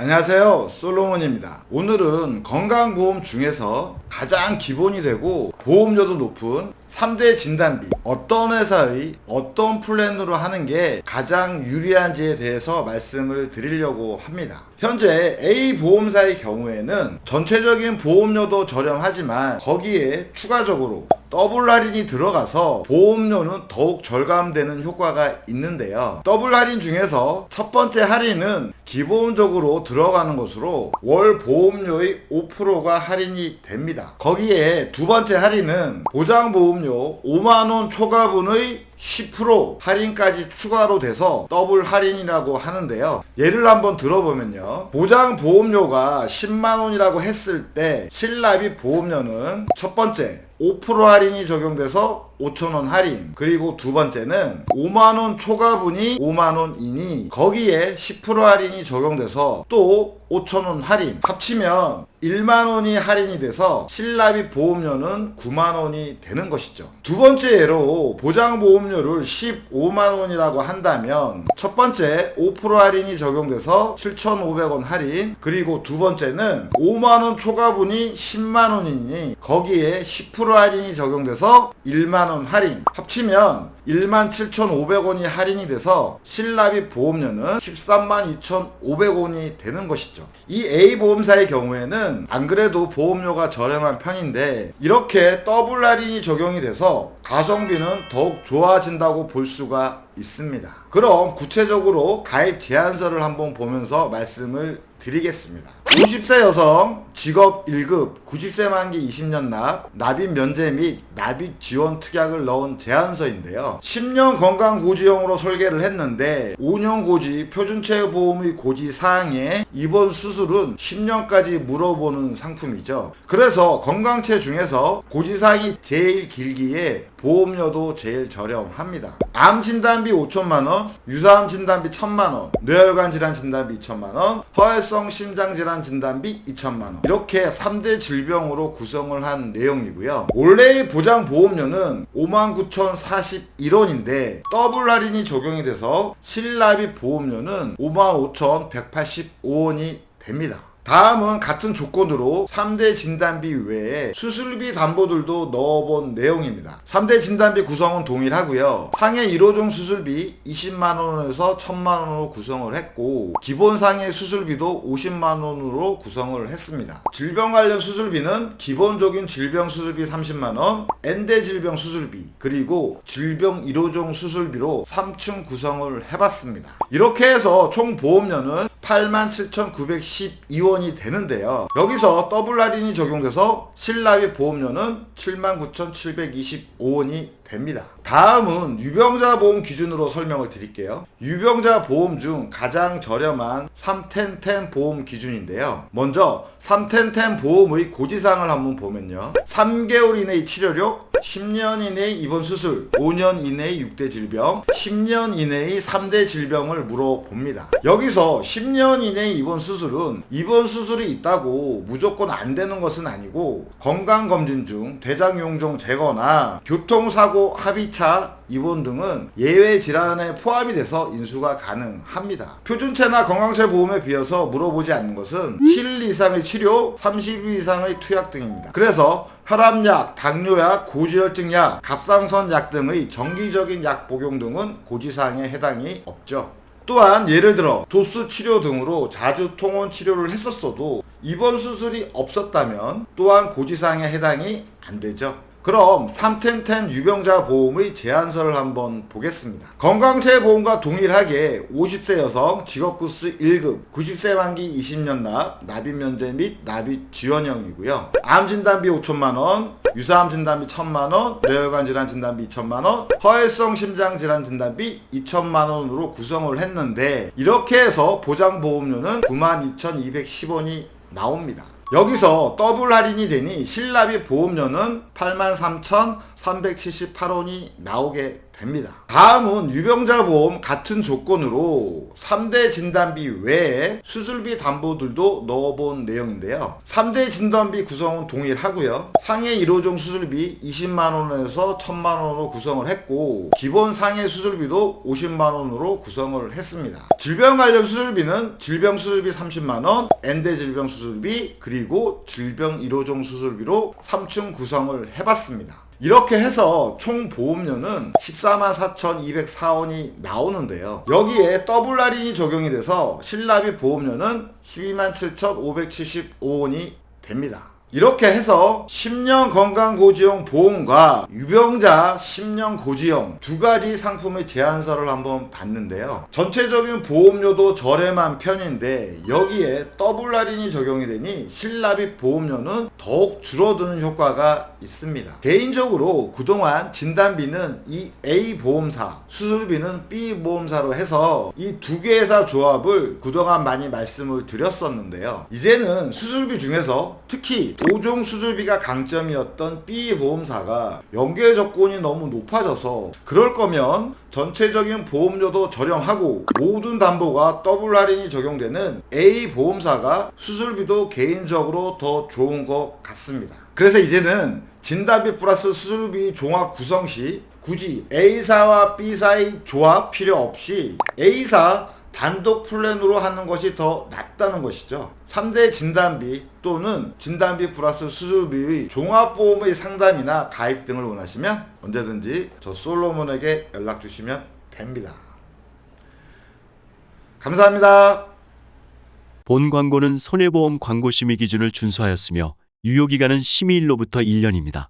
안녕하세요, 솔로몬입니다. 오늘은 건강보험 중에서 가장 기본이 되고 보험료도 높은 3대 진단비, 어떤 회사의 어떤 플랜으로 하는 게 가장 유리한지에 대해서 말씀을 드리려고 합니다. 현재 A 보험사의 경우에는 전체적인 보험료도 저렴하지만 거기에 추가적으로 더블 할인이 들어가서 보험료는 더욱 절감되는 효과가 있는데요. 더블 할인 중에서 첫 번째 할인은 기본적으로 들어가는 것으로 월 보험료의 5%가 할인이 됩니다. 거기에 두 번째 할인은 보장보험료 5만원 초과분의 10% 할인까지 추가로 돼서 더블 할인이라고 하는데요. 예를 한번 들어보면요. 보장 보험료가 10만원이라고 했을 때 실납입 보험료는 첫 번째 5% 할인이 적용돼서 5,000원 할인, 그리고 두 번째는 5만원 초과분이 5만원이니 거기에 10% 할인이 적용돼서 또 5,000원 할인, 합치면 1만원이 할인이 돼서 실납입 보험료는 9만원이 되는 것이죠. 두 번째 예로 보장보험료를 15만원이라고 한다면 첫 번째 5% 할인이 적용돼서 7,500원 할인, 그리고 두 번째는 5만원 초과분이 10만원이니 거기에 10% 할인이 적용돼서 1만원 할인, 합치면 17,500원이 할인이 돼서 실납입 보험료는 132,500원이 되는 것이죠. 이 A 보험사의 경우에는 안 그래도 보험료가 저렴한 편인데 이렇게 더블 할인이 적용이 돼서 가성비는 더욱 좋아진다고 볼 수가 있습니다. 그럼 구체적으로 가입 제안서를 한번 보면서 말씀을 드리겠습니다. 50세 여성 직업 1급 90세 만기 20년 납입 면제 및 납입 지원 특약을 넣은 제안서인데요. 10년 건강 고지형으로 설계를 했는데 5년 고지 표준체 보험의 고지 사항에 이번 수술은 10년까지 물어보는 상품이죠. 그래서 건강체 중에서 고지 사항이 제일 길기에 보험료도 제일 저렴합니다. 암 진단비 5천만원, 유사암 진단비 1,000만원, 뇌혈관 질환 진단비 2천만원, 허혈성 심장 질환 진단비 2천만원, 이렇게 3대 질병으로 구성을 한 내용이고요. 원래의 보장 보험료는 59,041원인데 더블 할인이 적용이 돼서 실납입 보험료는 55,185원이 됩니다. 다음은 같은 조건으로 3대 진단비 외에 수술비 담보들도 넣어본 내용입니다. 3대 진단비 구성은 동일하고요. 상해 1호종 수술비 20만원에서 1000만원으로 구성을 했고 기본 상해 수술비도 50만원으로 구성을 했습니다. 질병 관련 수술비는 기본적인 질병 수술비 30만원, 엔대 질병 수술비, 그리고 질병 1호종 수술비로 3층 구성을 해봤습니다. 이렇게 해서 총 보험료는 87,912원이 되는데요. 여기서 더블 할인이 적용돼서 실납입 보험료는 79,725원이 됩니다. 다음은 유병자 보험 기준으로 설명을 드릴게요. 유병자 보험 중 가장 저렴한 3텐텐 보험 기준인데요. 먼저 3텐텐 보험의 고지사항을 한번 보면요. 3개월 이내의 치료료, 10년 이내의 입원 수술, 5년 이내의 6대 질병, 10년 이내의 3대 질병을 물어봅니다. 여기서 10년 이내의 입원 수술은 입원 수술이 있다고 무조건 안 되는 것은 아니고 건강검진 중 대장용종 제거나 교통사고 합의차 입원 등은 예외 질환에 포함이 돼서 인수가 가능합니다. 표준체나 건강체 보험에 비해서 물어보지 않는 것은 7일 이상의 치료, 30일 이상의 투약 등입니다. 그래서 혈압약, 당뇨약, 고지혈증약, 갑상선 약 등의 정기적인 약 복용 등은 고지사항에 해당이 없죠. 또한 예를 들어 도수 치료 등으로 자주 통원 치료를 했었어도 입원 수술이 없었다면 또한 고지사항에 해당이 안 되죠. 그럼 3텐텐 유병자 보험의 제안서를 한번 보겠습니다. 건강체 보험과 동일하게 50세 여성 직업구스 1급 90세 만기 20년 납입 면제 및 납입 지원형이고요. 암 진단비 5천만원, 유사암 진단비 1,000만원, 뇌혈관 질환 진단비 2천만원, 허혈성 심장 질환 진단비 2천만원으로 구성을 했는데 이렇게 해서 보장보험료는 92,210원이 나옵니다. 여기서 더블 할인이 되니 실납입 보험료는 83,378원이 나오게 됩니다. 다음은 유병자 보험 같은 조건으로 3대 진단비 외에 수술비 담보들도 넣어본 내용인데요. 3대 진단비 구성은 동일하고요. 상해 1호종 수술비 20만원에서 1000만원으로 구성을 했고, 기본 상해 수술비도 50만원으로 구성을 했습니다. 질병 관련 수술비는 질병 수술비 30만원, 엔대 질병 수술비, 그리고 질병 1호종 수술비로 3층 구성을 해봤습니다. 이렇게 해서 총 보험료는 144,204원이 나오는데요. 여기에 더블 할인이 적용이 돼서 실납입 보험료는 127,575원이 됩니다. 이렇게 해서 10년 건강고지용 보험과 유병자 10년 고지용 두 가지 상품의 제안서를 한번 봤는데요. 전체적인 보험료도 저렴한 편인데 여기에 더블 할인이 적용이 되니 실납입 보험료는 더욱 줄어드는 효과가 있습니다. 개인적으로 그동안 진단비는 이 A 보험사, 수술비는 B 보험사로 해서 이 두 개 회사 조합을 그동안 많이 말씀을 드렸었는데요. 이제는 수술비 중에서 특히 5종 수술비가 강점이었던 B 보험사가 연계 조건이 너무 높아져서, 그럴 거면 전체적인 보험료도 저렴하고 모든 담보가 더블 할인이 적용되는 A 보험사가 수술비도 개인적으로 더 좋은 것 같습니다. 그래서 이제는 진단비 플러스 수술비 종합 구성 시 굳이 A사와 B사의 조합 필요 없이 A사 단독 플랜으로 하는 것이 더 낫다는 것이죠. 3대 진단비 또는 진단비 플러스 수술비의 종합보험의 상담이나 가입 등을 원하시면 언제든지 저 솔로몬에게 연락 주시면 됩니다. 감사합니다. 본 광고는 손해보험 광고 심의 기준을 준수하였으며 유효기간은 심의일로부터 1년입니다.